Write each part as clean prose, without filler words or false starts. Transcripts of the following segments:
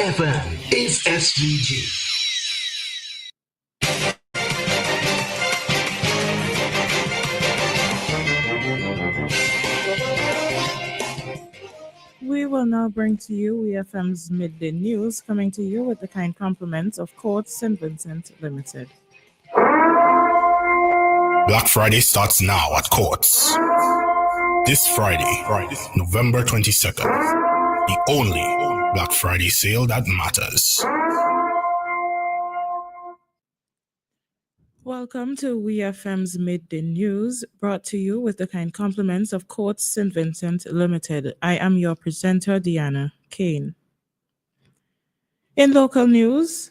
FM is SVG. We will now bring to you WeFM's Midday News, coming to you with the kind compliments of Courts St. Vincent Limited. Black Friday starts now at Courts. This Friday, November 22nd, the only Black Friday sale that matters. Welcome to WeFM's Midday News, brought to you with the kind compliments of Courts St. Vincent Limited. I am your presenter, Dianna Cain. In local news,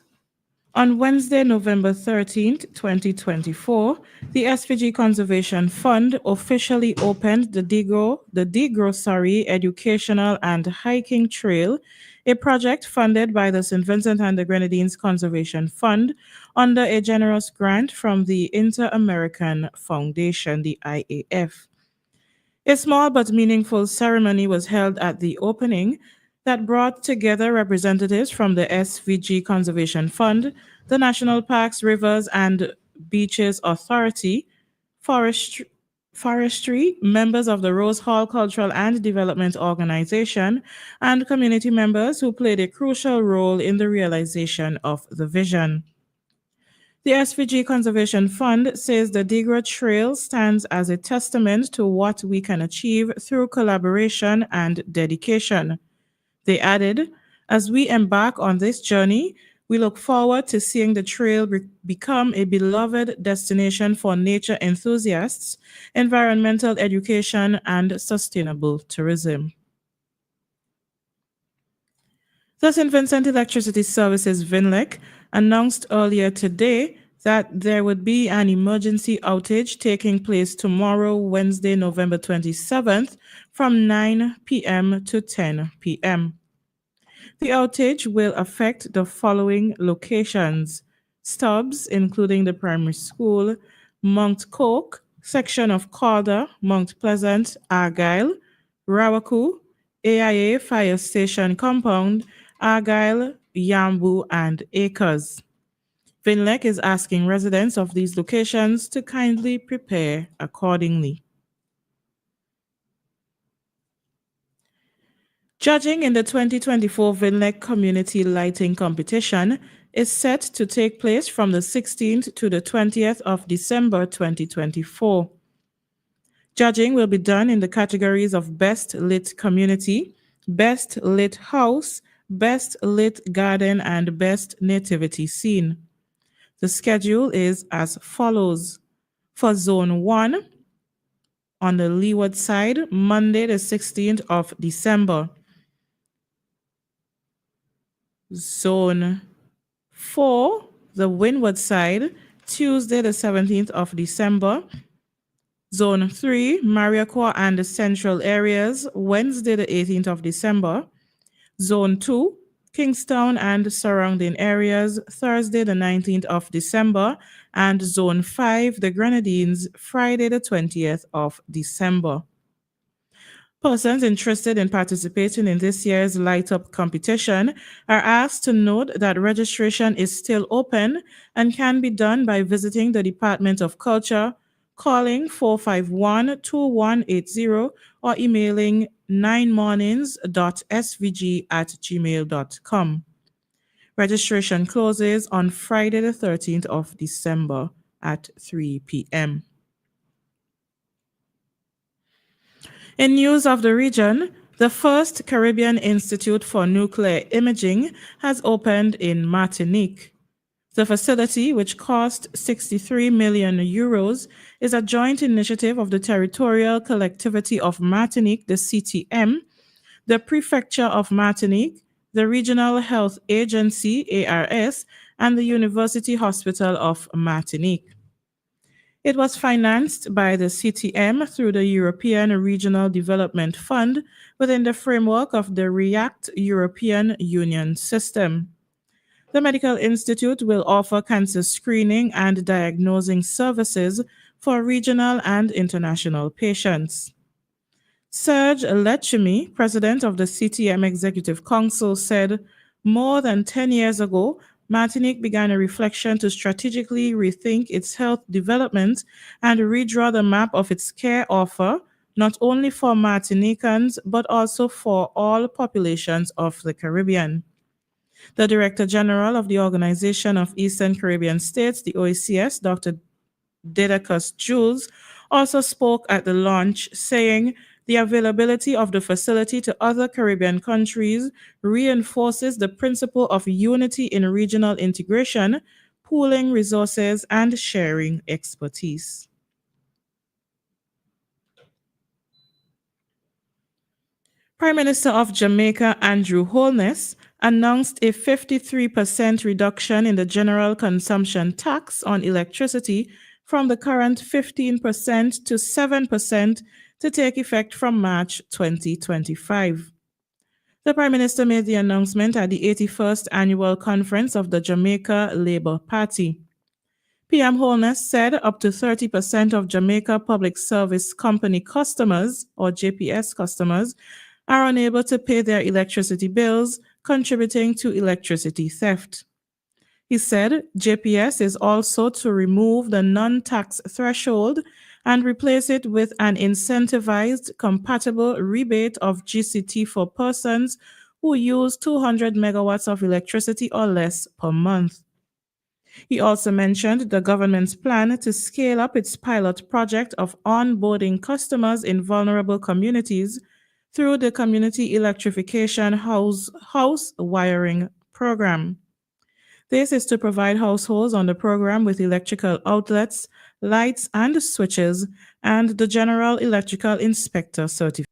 on Wednesday, November 13th, 2024, the SVG Conservation Fund officially opened the Degrocery Educational and Hiking Trail, a project funded by the St. Vincent and the Grenadines Conservation Fund under a generous grant from the Inter-American Foundation, the IAF. A small but meaningful ceremony was held at the opening that brought together representatives from the SVG Conservation Fund, the National Parks, Rivers, and Beaches Authority, Forestry, members of the Rose Hall Cultural and Development Organization, and community members who played a crucial role in the realization of the vision. The SVG Conservation Fund says the Degra Trail stands as a testament to what we can achieve through collaboration and dedication. They added, as we embark on this journey, we look forward to seeing the trail become a beloved destination for nature enthusiasts, environmental education, and sustainable tourism. The St. Vincent Electricity Services VINLEC announced earlier today that there would be an emergency outage taking place tomorrow, Wednesday, November 27th, from 9 p.m. to 10 p.m. The outage will affect the following locations: Stubbs, including the primary school, Mount Coke, section of Calder, Mount Pleasant, Argyle, Rawaku, AIA Fire Station Compound, Argyle, Yambu, and Acres. VINLEC is asking residents of these locations to kindly prepare accordingly. Judging in the 2024 VINLEC Community Lighting Competition is set to take place from the 16th to the 20th of December 2024. Judging will be done in the categories of Best Lit Community, Best Lit House, Best Lit Garden, and Best Nativity Scene. The schedule is as follows. For Zone 1, on the leeward side, Monday the 16th of December. Zone 4, the windward side, Tuesday the 17th of December. Zone 3, Mariaqua and the central areas, Wednesday the 18th of December. Zone 2, Kingstown and surrounding areas, Thursday the 19th of December. And Zone 5, the Grenadines, Friday the 20th of December. Persons interested in participating in this year's Light Up competition are asked to note that registration is still open and can be done by visiting the Department of Culture, calling 451-2180 or emailing 9mornings.svg@gmail.com. Registration closes on Friday the 13th of December at 3 p.m. In news of the region, the first Caribbean Institute for Nuclear Imaging has opened in Martinique. The facility, which cost 63 million euros, is a joint initiative of the Territorial Collectivity of Martinique, the CTM, the Prefecture of Martinique, the Regional Health Agency, ARS, and the University Hospital of Martinique. It was financed by the CTM through the European Regional Development Fund within the framework of the REACT European Union system. The Medical Institute will offer cancer screening and diagnosing services for regional and international patients. Serge Letchimy, president of the CTM Executive Council, said, More than 10 years ago, Martinique began a reflection to strategically rethink its health development and redraw the map of its care offer, not only for Martinicans, but also for all populations of the Caribbean. The Director General of the Organization of Eastern Caribbean States, the OECS, Dr. Dedicus Jules, also spoke at the launch, saying the availability of the facility to other Caribbean countries reinforces the principle of unity in regional integration, pooling resources, and sharing expertise. Prime Minister of Jamaica Andrew Holness announced a 53% reduction in the general consumption tax on electricity from the current 15% to 7% to take effect from March 2025. The Prime Minister made the announcement at the 81st Annual Conference of the Jamaica Labour Party. PM Holness said up to 30% of Jamaica Public Service Company customers, or JPS customers, are unable to pay their electricity bills, contributing to electricity theft. He said JPS is also to remove the non-tax threshold and replace it with an incentivized compatible rebate of GCT for persons who use 200 megawatts of electricity or less per month. He also mentioned the government's plan to scale up its pilot project of onboarding customers in vulnerable communities through the Community Electrification House Wiring Program. This is to provide households on the program with electrical outlets, lights and switches, and the General Electrical Inspector certificate.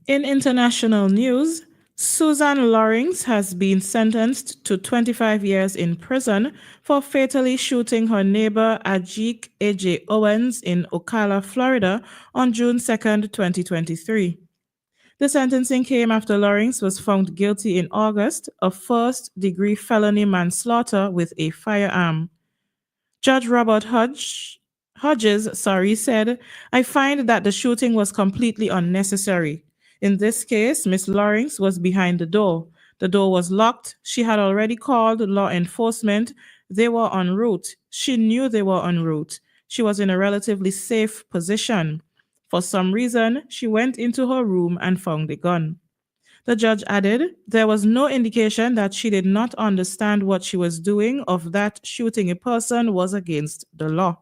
In international news, Susan Loring has been sentenced to 25 years in prison for fatally shooting her neighbor Ajik A.J. Owens in Ocala, Florida on June 2, 2023. The sentencing came after Loring was found guilty in August of first-degree felony manslaughter with a firearm. Judge Robert Hodges said, "I find that the shooting was completely unnecessary. In this case, Miss Loring was behind the door. The door was locked. She had already called law enforcement. They were en route. She knew they were en route. She was in a relatively safe position. For some reason, she went into her room and found a gun." The judge added, "There was no indication that she did not understand what she was doing or that shooting a person was against the law."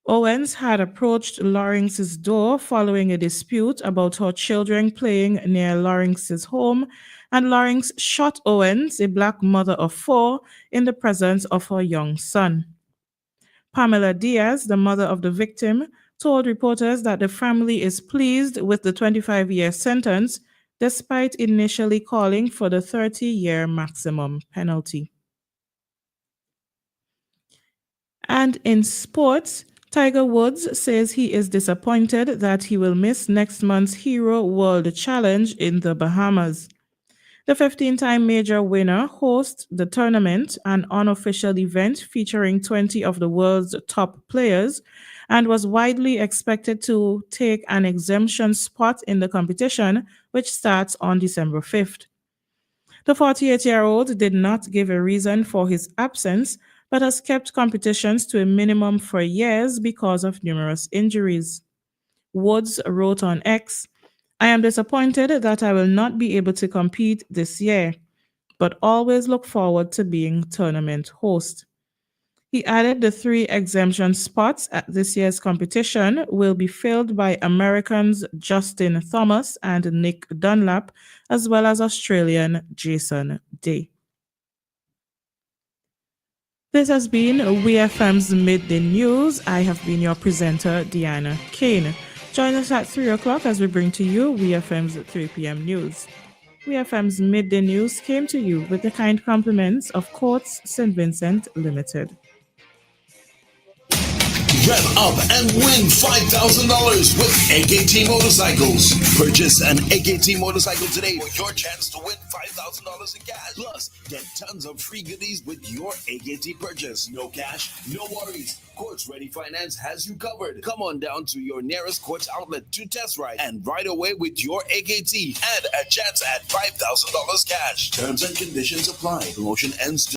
Owens had approached Lawrence's door following a dispute about her children playing near Lawrence's home, and Lawrence shot Owens, a black mother of 4, in the presence of her young son. Pamela Diaz, the mother of the victim, told reporters that the family is pleased with the 25-year sentence, despite initially calling for the 30-year maximum penalty. And in sports, Tiger Woods says he is disappointed that he will miss next month's Hero World Challenge in the Bahamas. The 15-time major winner hosts the tournament, an unofficial event featuring 20 of the world's top players, and was widely expected to take an exemption spot in the competition, which starts on December 5th. The 48-year-old did not give a reason for his absence, but has kept competitions to a minimum for years because of numerous injuries. Woods wrote on X, "I am disappointed that I will not be able to compete this year, but always look forward to being tournament host." He added the 3 exemption spots at this year's competition will be filled by Americans Justin Thomas and Nick Dunlap, as well as Australian Jason Day. This has been WeFM's Midday News. I have been your presenter, Dianna Cain. Join us at 3 o'clock as we bring to you WeFM's 3 p.m. news. WeFM's Midday News came to you with the kind compliments of Courts St. Vincent Limited. Rev up and win $5,000 with AKT Motorcycles. Purchase an AKT motorcycle today for your chance to win $5,000 in cash. Plus, get tons of free goodies with your AKT purchase. No cash, no worries. Quartz Ready Finance has you covered. Come on down to your nearest Quartz outlet to test ride and ride away with your AKT and a chance at $5,000 cash. Terms and conditions apply. Promotion ends